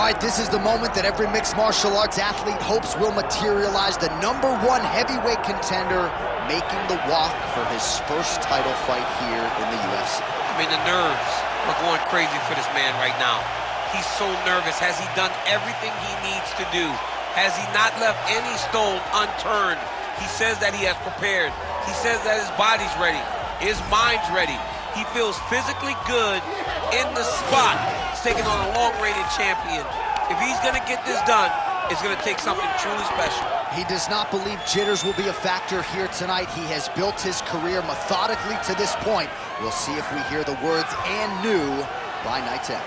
All right, this is the moment that every mixed martial arts athlete hopes will materialize. The #1 heavyweight contender making the walk for his first title fight here in the UFC. I mean, the nerves are going crazy for this man right now. He's so nervous. Has he done everything he needs to do? Has he not left any stone unturned? He says that he has prepared. He says that his body's ready. His mind's ready. He feels physically good in the spot. He's taking on a long-reigning champion. If he's gonna get this done, it's gonna take something truly special. He does not believe jitters will be a factor here tonight. He has built his career methodically to this point. We'll see if we hear the words "and new" by night's end.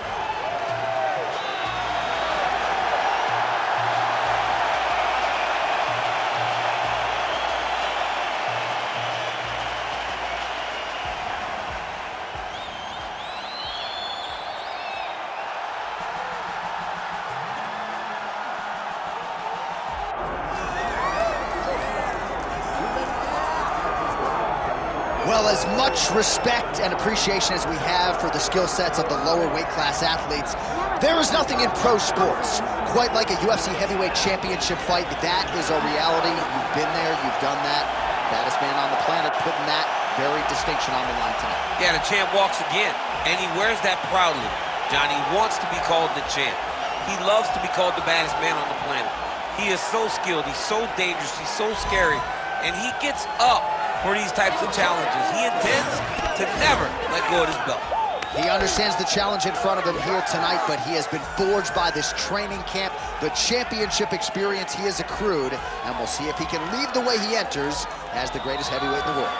Well, as much respect and appreciation as we have for the skill sets of the lower weight class athletes, there is nothing in pro sports quite like a UFC heavyweight championship fight. That is a reality. You've been there, you've done that. Baddest man on the planet putting that very distinction on the line tonight. Yeah, the champ walks again, and he wears that proudly. Johnny wants to be called the champ. He loves to be called the baddest man on the planet. He is so skilled, he's so dangerous, he's so scary, and he gets up for these types of challenges. He intends to never let go of his belt. He understands the challenge in front of him here tonight, but he has been forged by this training camp, the championship experience he has accrued, and we'll see if he can leave the way he enters as the greatest heavyweight in the world.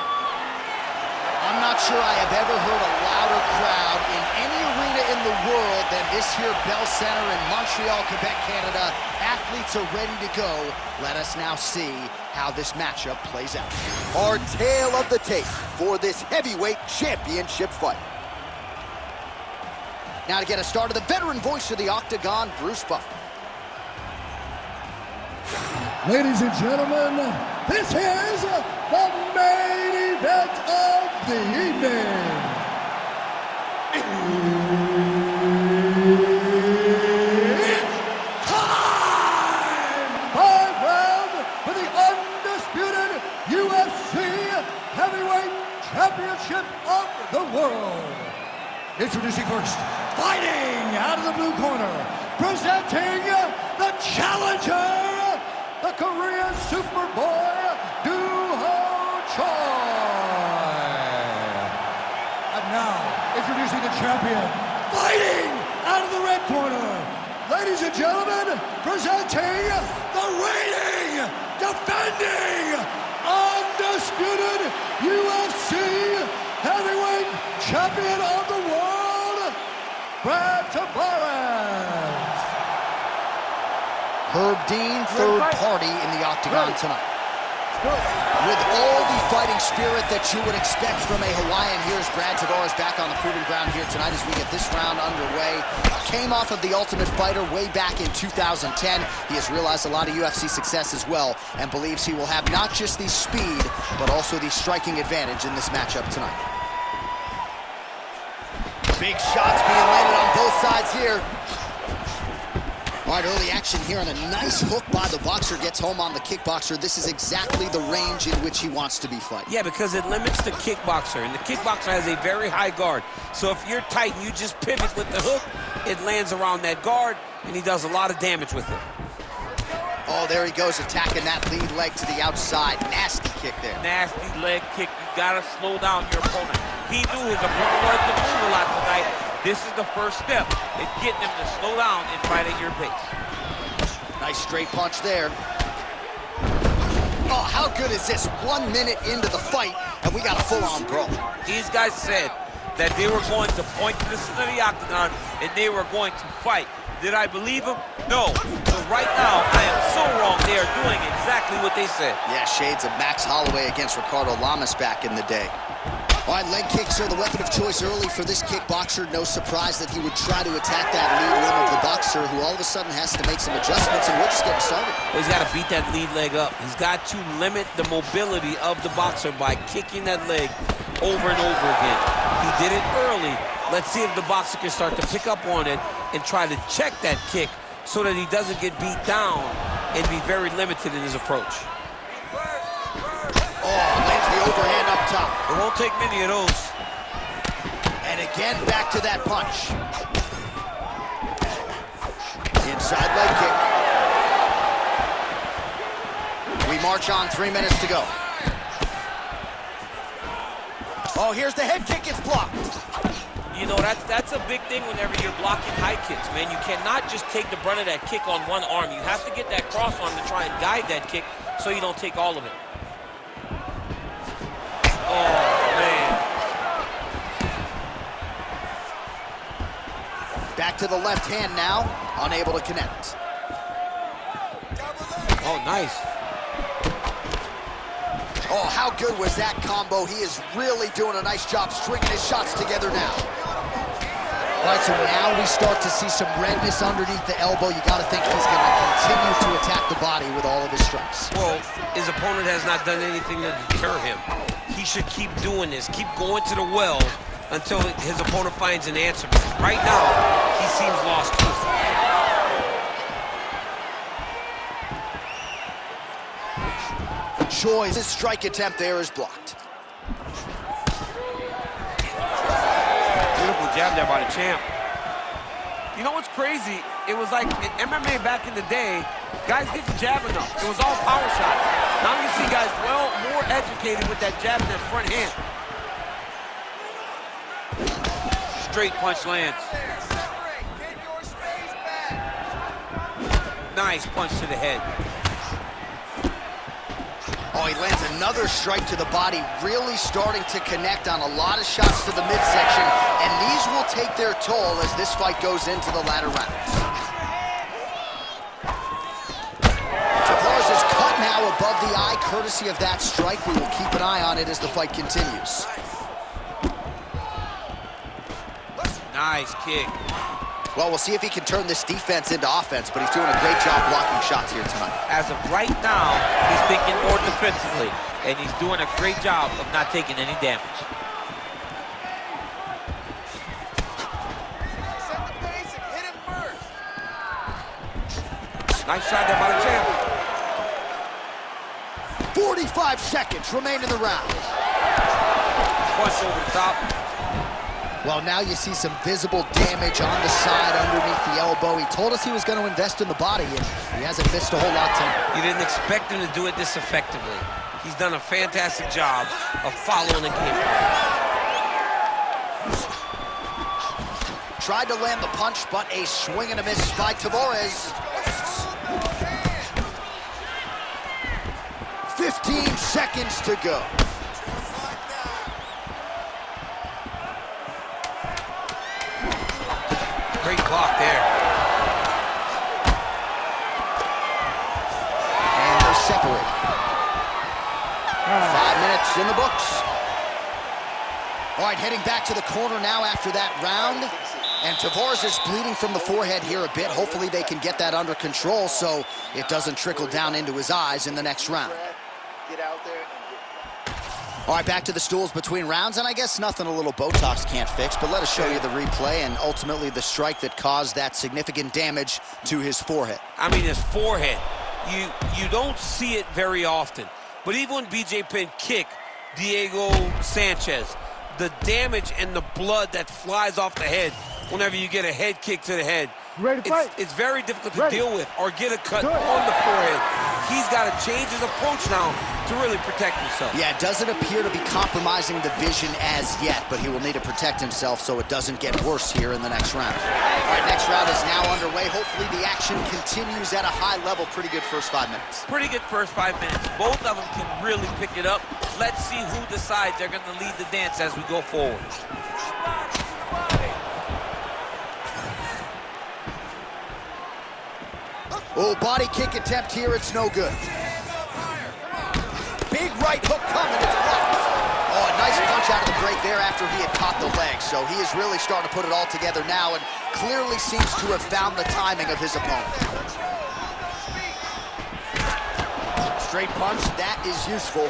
I'm not sure I have ever heard a louder crowd in any arena in the world than this here Bell Center in Montreal, Quebec, Canada. Athletes are ready to go. Let us now see how this matchup plays out. Our tale of the tape for this heavyweight championship fight. Now to get us started, the veteran voice of the Octagon, Bruce Buffer. Ladies and gentlemen, this is the main event of the evening. It's time! 5 rounds for the undisputed UFC Heavyweight Championship of the world. Introducing first, fighting out of the blue corner, presenting the challenger, the Korean Superboy, Doo-Ho Choi. And now, introducing the champion, fighting out of the red corner. Ladies and gentlemen, presenting the reigning, defending, undisputed UFC heavyweight champion of the world, Tabare's. Herb Dean, third party in the Octagon tonight. With all the fighting spirit that you would expect from a Hawaiian, here's Brad Tabares back on the proving ground here tonight as we get this round underway. Came off of the Ultimate Fighter way back in 2010. He has realized a lot of UFC success as well and believes he will have not just the speed, but also the striking advantage in this matchup tonight. Big shots being landed on both sides here. All right, early action here, and a nice hook by the boxer gets home on the kickboxer. This is exactly the range in which he wants to be fighting. Yeah, because it limits the kickboxer, and the kickboxer has a very high guard. So if you're tight and you just pivot with the hook, it lands around that guard, and he does a lot of damage with it. Oh, there he goes, attacking that lead leg to the outside. Nasty kick there. Nasty leg kick. You gotta slow down your opponent. He knew his opponent wanted to move a lot tonight. This is the first step in getting him to slow down and fight at your pace. Nice straight punch there. Oh, how good is this? 1 minute into the fight, and we got a full-on brawl. These guys said that they were going to point to the center of the octagon and they were going to fight. Did I believe them? No. So right now, I am so wrong. They are doing exactly what they said. Yeah, shades of Max Holloway against Ricardo Lamas back in the day. All right, leg kicks are the weapon of choice early for this kickboxer. No surprise that he would try to attack that lead limb of the boxer, who all of a sudden has to make some adjustments, and we're just getting started. He's got to beat that lead leg up. He's got to limit the mobility of the boxer by kicking that leg over and over again. He did it early. Let's see if the boxer can start to pick up on it and try to check that kick so that he doesn't get beat down and be very limited in his approach. Oh, lands the overhand up top. It won't take many of those. And again, back to that punch. Inside leg kick. We march on, 3 minutes to go. Oh, here's the head kick, it's blocked. You know, that's a big thing whenever you're blocking high kicks, man. You cannot just take the brunt of that kick on one arm. You have to get that cross arm to try and guide that kick so you don't take all of it. Oh, man. Back to the left hand now, unable to connect. Oh, nice. Oh, how good was that combo? He is really doing a nice job stringing his shots together now. All right, so now we start to see some redness underneath the elbow. You got to think he's going to continue to attack the body with all of his strikes. Well, his opponent has not done anything to deter him. He should keep doing this, keep going to the well until his opponent finds an answer. Right now, he seems lost too. Choi's strike attempt there is blocked. Beautiful jab there by the champ. You know what's crazy? It was like in MMA back in the day, guys didn't jab enough. It was all power shots. Now you see guys more educated with that jab in that front hand. Straight punch lands. Nice punch to the head. Oh, he lands another strike to the body, really starting to connect on a lot of shots to the midsection, and these will take their toll as this fight goes into the latter rounds. Tabares is cut now above the eye, courtesy of that strike. We will keep an eye on it as the fight continues. Nice kick. Well, we'll see if he can turn this defense into offense, but he's doing a great job blocking shots here tonight. As of right now, he's thinking more defensively, and he's doing a great job of not taking any damage. Set the pace and hit him first. Nice shot there by the champ. 45 seconds remain in the round. Punch over the top. Well, now you see some visible damage on the side underneath the elbow. He told us he was going to invest in the body, and he hasn't missed a whole lot tonight. You didn't expect him to do it this effectively. He's done a fantastic job of following the game plan. Tried to land the punch, but a swing and a miss by Tabares. 15 seconds to go. Great clock there. And they're separated. 5 minutes in the books. All right, heading back to the corner now after that round. And Tabares is bleeding from the forehead here a bit. Hopefully they can get that under control so it doesn't trickle down into his eyes in the next round. Get out there and All right, back to the stools between rounds, and I guess nothing a little Botox can't fix, but let us show you the replay and ultimately the strike that caused that significant damage to his forehead. I mean, his forehead. You don't see it very often. But even when BJ Penn kicked Diego Sanchez, the damage and the blood that flies off the head whenever you get a head kick to the head, it's very difficult to deal with or get a cut on the forehead. He's got to change his approach now to really protect himself. Yeah, it doesn't appear to be compromising the vision as yet, but he will need to protect himself so it doesn't get worse here in the next round. All right, next round is now underway. Hopefully the action continues at a high level. Pretty good first 5 minutes. Pretty good first 5 minutes. Both of them can really pick it up. Let's see who decides they're going to lead the dance as we go forward. Oh, body kick attempt here, it's no good. Big right hook coming, it's blocked. Oh, a nice punch out of the break there after he had caught the leg. So he is really starting to put it all together now and clearly seems to have found the timing of his opponent. Straight punch, that is useful.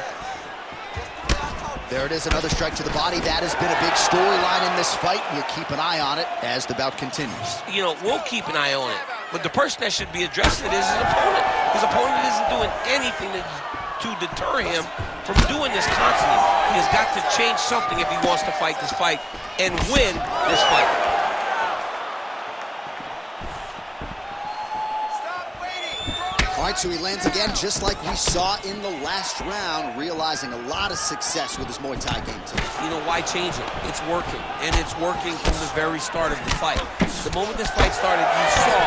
There it is, another strike to the body. That has been a big storyline in this fight. We'll keep an eye on it as the bout continues. You know, we'll keep an eye on it. But the person that should be addressing it is his opponent. His opponent isn't doing anything to deter him from doing this constantly. He has got to change something if he wants to fight this fight and win this fight. All right, so he lands again just like we saw in the last round, realizing a lot of success with his Muay Thai game too. You know, why change it? It's working, and it's working from the very start of the fight. The moment this fight started, you saw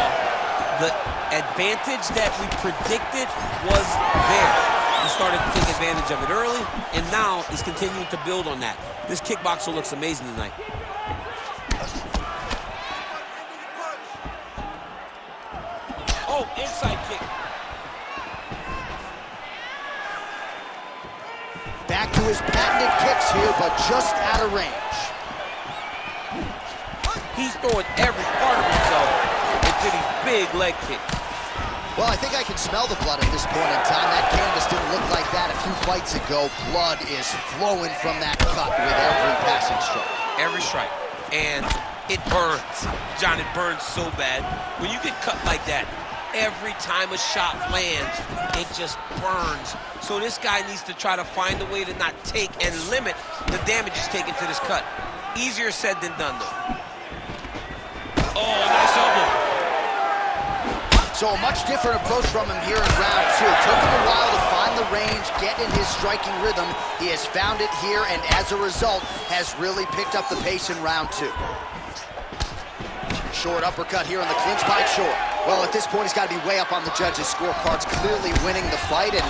the advantage that we predicted was there. He started to take advantage of it early, and now he's continuing to build on that. This kickboxer looks amazing tonight. Oh, inside kick. Back to his patented kicks here, but just out of range. He's throwing every part of himself into these big leg kicks. Well, I think I can smell the blood at this point in time. That canvas didn't look like that a few fights ago. Blood is flowing from that cut with every passing strike. Every strike. And it burns. John, it burns so bad. When you get cut like that, every time a shot lands, it just burns. So this guy needs to try to find a way to not take and limit the damage he's taken to this cut. Easier said than done, though. Oh, nice elbow. So a much different approach from him here in round two. Took him a while to find the range, get in his striking rhythm. He has found it here, and as a result, has really picked up the pace in round two. Short uppercut here in the clinch by Short. Well, at this point, he's got to be way up on the judges' scorecards, clearly winning the fight, and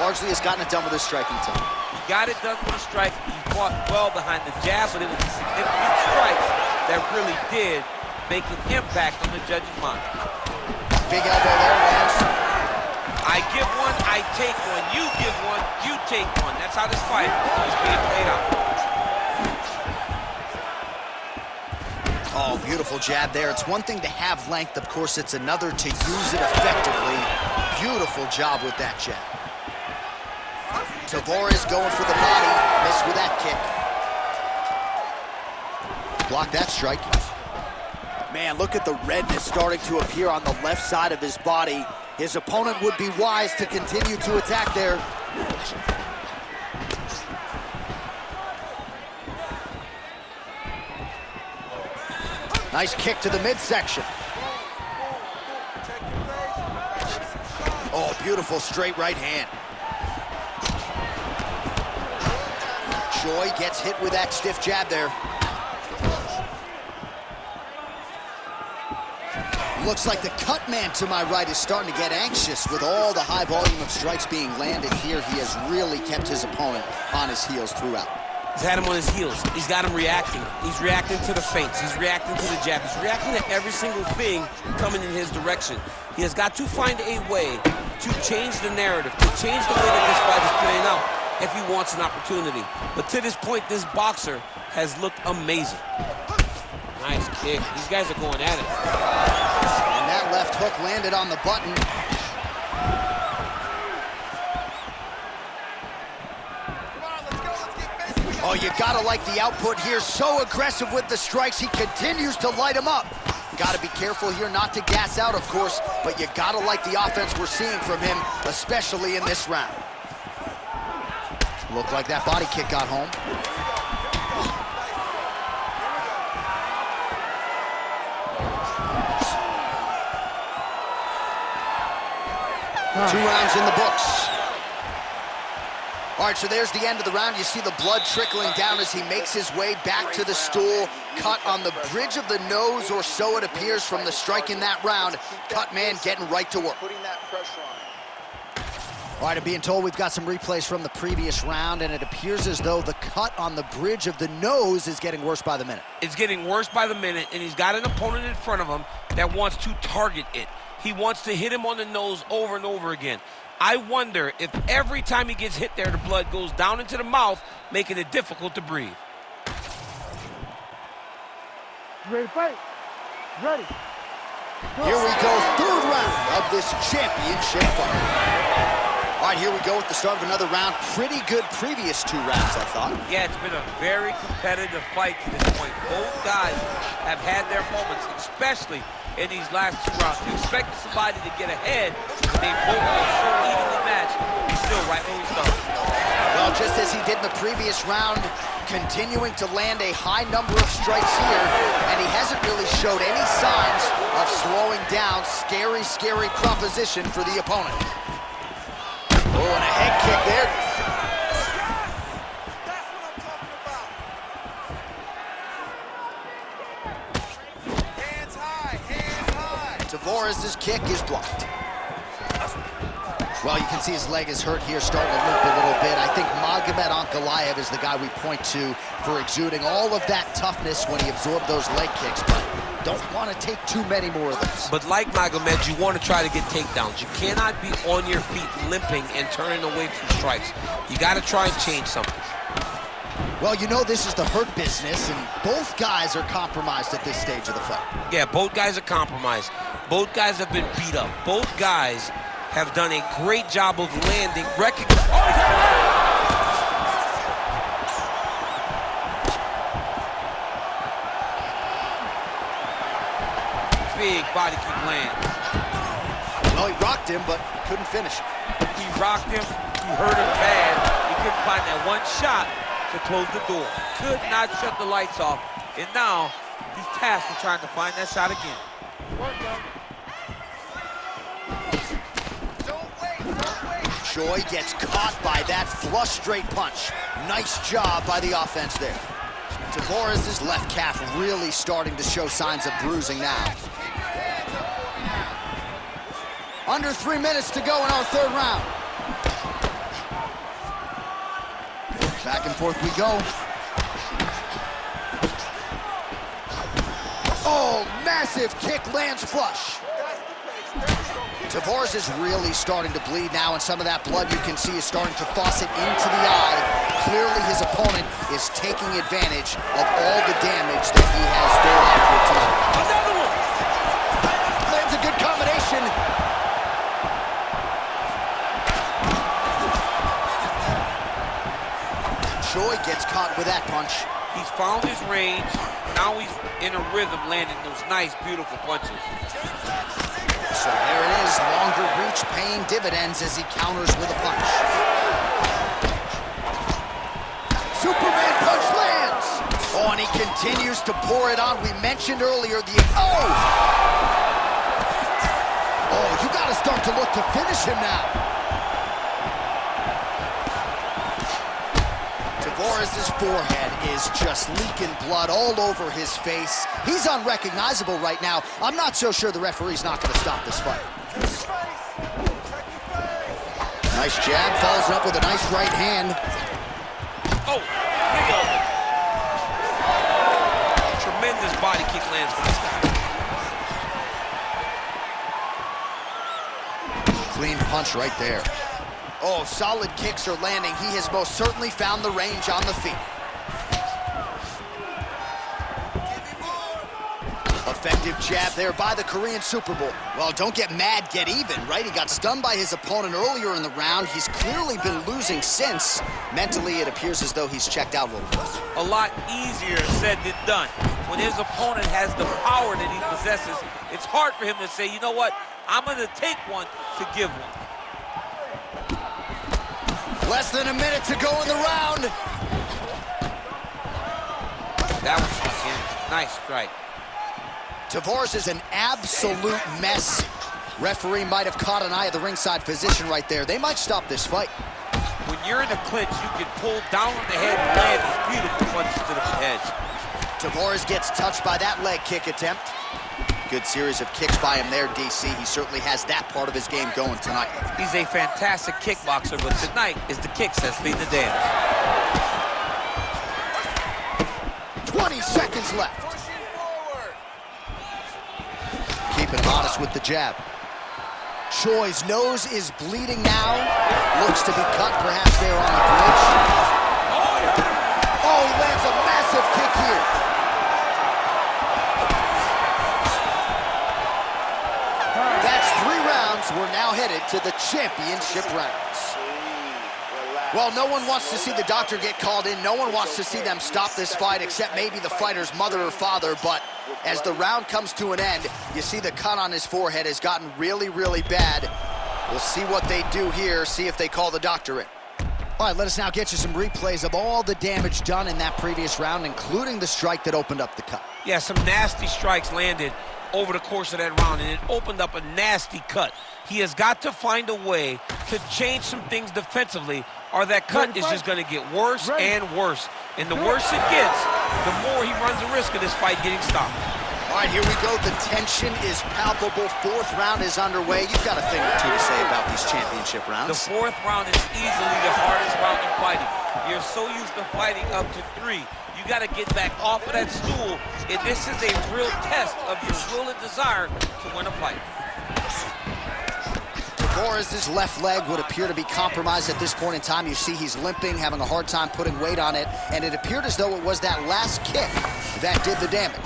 largely has gotten it done with his striking time. He got it done with the strike. He fought well behind the jab, but it was the significant strikes that really did make an impact on the judges' mind. Big elbow there, Lance. I give one, I take one. You give one, you take one. That's how this fight is being played out. Oh, beautiful jab there. It's one thing to have length, of course, it's another to use it effectively. Beautiful job with that jab. Tavares going for the body, missed with that kick. Block that strike. Man, look at the redness starting to appear on the left side of his body. His opponent would be wise to continue to attack there. Nice kick to the midsection. Oh, beautiful straight right hand. Choi gets hit with that stiff jab there. Looks like the cut man to my right is starting to get anxious with all the high volume of strikes being landed here. He has really kept his opponent on his heels throughout. He's had him on his heels. He's got him reacting. He's reacting to the feints. He's reacting to the jab. He's reacting to every single thing coming in his direction. He has got to find a way to change the narrative, to change the way that this fight is playing out if he wants an opportunity. But to this point, this boxer has looked amazing. Nice kick. These guys are going at it. And that left hook landed on the button. Oh, you gotta like the output here. So aggressive with the strikes. He continues to light him up. Gotta be careful here not to gas out, of course, but you gotta like the offense we're seeing from him, especially in this round. Looked like that body kick got home. 2 rounds in the books. All right, so there's the end of the round. You see the blood trickling down as he makes his way back to the stool. Cut on the bridge of the nose, or so it appears from the strike in that round. Cut man getting right to work. Putting that pressure on him. All right, I'm being told we've got some replays from the previous round, and it appears as though the cut on the bridge of the nose is getting worse by the minute. It's getting worse by the minute, and he's got an opponent in front of him that wants to target it. He wants to hit him on the nose over and over again. I wonder if every time he gets hit there, the blood goes down into the mouth, making it difficult to breathe. Ready to fight? Ready. Here we go, 3rd round of this championship fight. All right, here we go at the start of another round. Pretty good previous 2 rounds, I thought. Yeah, it's been a very competitive fight to this point. Both guys have had their moments, especially in these last 2 rounds. You expect somebody to get ahead, but they both are so evenly matched. He's still right where we started. Well, just as he did in the previous round, continuing to land a high number of strikes here, and he hasn't really showed any signs of slowing down. Scary, scary proposition for the opponent. Oh, and a head kick there. That's what I'm talking about. Hands high, hands high. Tavares' kick is blocked. Well, you can see his leg is hurt here, starting to limp a little bit. I think Magomed Ankalaev is the guy we point to for exuding all of that toughness when he absorbed those leg kicks, but don't want to take too many more of those. But like Magomed, you want to try to get takedowns. You cannot be on your feet limping and turning away from strikes. You got to try and change something. Well, you know this is the hurt business, and both guys are compromised at this stage of the fight. Yeah, both guys are compromised. Both guys have been beat up. Both guys have done a great job of landing. Big body kick lands. Well, he rocked him, but couldn't finish. He rocked him, he hurt him bad. He couldn't find that one shot to close the door. Could not shut the lights off. And now, he's tasked with trying to find that shot again. Choi gets caught by that flush straight punch. Nice job by the offense there. Tavares' left calf really starting to show signs of bruising now. Under 3 minutes to go in our 3rd round. Back and forth we go. Oh, massive kick lands flush. Tavares is really starting to bleed now, and some of that blood you can see is starting to faucet into the eye. Clearly his opponent is taking advantage of all the damage that he has done after tonight. Another one! Lands a good combination. Choi gets caught with that punch. He's found his range. Now he's in a rhythm, landing those nice, beautiful punches. So there it is, longer reach paying dividends as he counters with a punch. Superman punch lands! Oh, and he continues to pour it on. We mentioned earlier the... Oh! Oh, you gotta start to look to finish him now. Tavares' forehead is just leaking blood all over his face. He's unrecognizable right now. I'm not so sure the referee's not going to stop this fight. Nice jab, follows up with a nice right hand. Oh, big elbow. Tremendous body kick lands for this guy. Clean punch right there. Oh, solid kicks are landing. He has most certainly found the range on the feet. Effective jab there by the Korean Super Bowl. Well, don't get mad, get even, right? He got stunned by his opponent earlier in the round. He's clearly been losing since. Mentally, it appears as though he's checked out a little bit. A lot easier said than done. When his opponent has the power that he possesses, it's hard for him to say, you know what, I'm going to take one to give one. Less than a minute to go in the round. That was fucking nice strike. Tavares is an absolute mess. Referee might have caught an eye of the ringside physician right there. They might stop this fight. When you're in a clinch, you can pull down on the head and land these beautiful punches to the head. Tavares gets touched by that leg kick attempt. Good series of kicks by him there, DC. He certainly has that part of his game going tonight. He's a fantastic kickboxer, but tonight is the kicks that's leading the dance. 20 seconds left. Keeping him honest with the jab. Choi's nose is bleeding now. Looks to be cut perhaps there on the bridge. Oh, he lands a massive kick here. That's 3 rounds. We're now headed to the championship rounds. Well, no one wants to see the doctor get called in. No one wants to see them stop this fight, except maybe the fighter's mother or father. But as the round comes to an end, you see the cut on his forehead has gotten really, really bad. We'll see what they do here, see if they call the doctor in. All right, let us now get you some replays of all the damage done in that previous round, including the strike that opened up the cut. Yeah, some nasty strikes landed over the course of that round, and it opened up a nasty cut. He has got to find a way to change some things defensively, or that cut is just going to get worse and worse. And the worse it gets, the more he runs the risk of this fight getting stopped. All right, here we go. The tension is palpable. Fourth round is underway. You've got a thing or two to say about these championship rounds. The fourth round is easily the hardest round in fighting. You're so used to fighting up to 3. You got to get back off of that stool, and this is a real test of your will and desire to win a fight. Tavares' left leg would appear to be compromised at this point in time. You see he's limping, having a hard time putting weight on it, and it appeared as though it was that last kick that did the damage.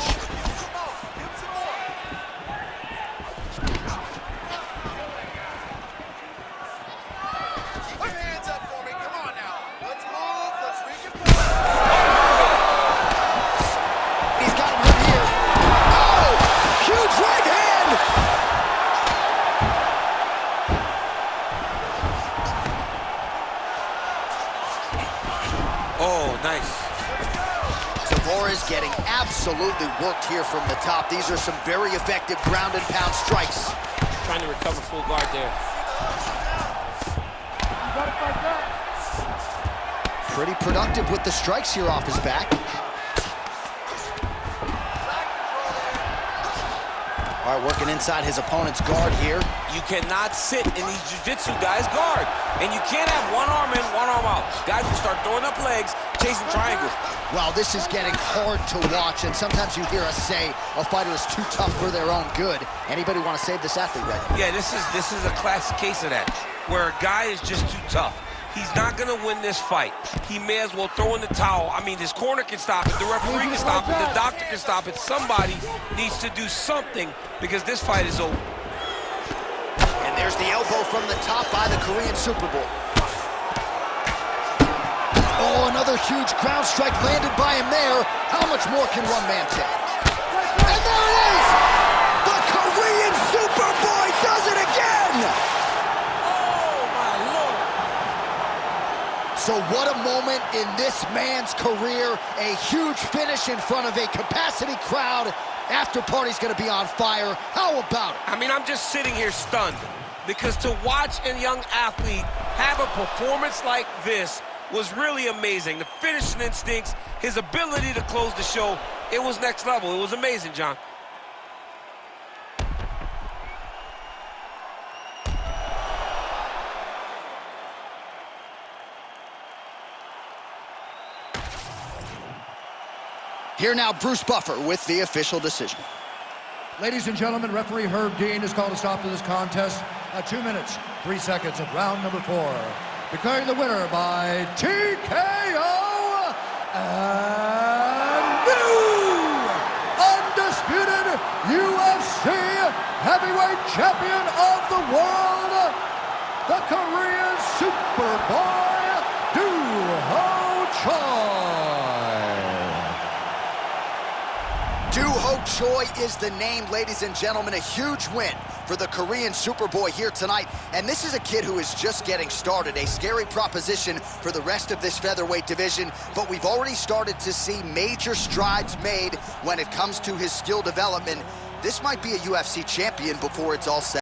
Put your hands up for me. Come on now. Let's move. Let's recompose. He's got him hurt here. Oh! Huge right hand! Oh, nice. Tavares getting absolutely worked here from the top. These are some very effective ground and pound strikes. Trying to recover full guard there. Pretty productive with the strikes here off his back. All right, working inside his opponent's guard here. You cannot sit in these jiu-jitsu guys' guard. And you can't have one arm in, one arm out. Guys will start throwing up legs, chasing triangles. Well, this is getting hard to watch, and sometimes you hear us say a fighter is too tough for their own good. Anybody want to save this athlete right now? Yeah, this is a classic case of that, where a guy is just too tough. He's not going to win this fight. He may as well throw in the towel. I mean, his corner can stop it, the referee can stop it, the doctor can stop it. Somebody needs to do something because this fight is over. And there's the elbow from the top by the Korean Superboy. Oh, another huge ground strike landed by him there. How much more can one man take? And there it is! The Korean Superboy does it again! So what a moment in this man's career. A huge finish in front of a capacity crowd. After party's gonna be on fire. How about it? I mean, I'm just sitting here stunned because to watch a young athlete have a performance like this was really amazing. The finishing instincts, his ability to close the show, it was next level. It was amazing, John. Here now, Bruce Buffer with the official decision. Ladies and gentlemen, referee Herb Dean has called a stop to this contest at 2 minutes, 3 seconds of round number 4. Declaring the winner by TKO and new undisputed UFC heavyweight champion of the world, the Korean Superboy, Doo-Ho Choi. Doo-Ho Choi is the name, ladies and gentlemen. A huge win for the Korean Superboy here tonight. And this is a kid who is just getting started. A scary proposition for the rest of this featherweight division. But we've already started to see major strides made when it comes to his skill development. This might be a UFC champion before it's all said.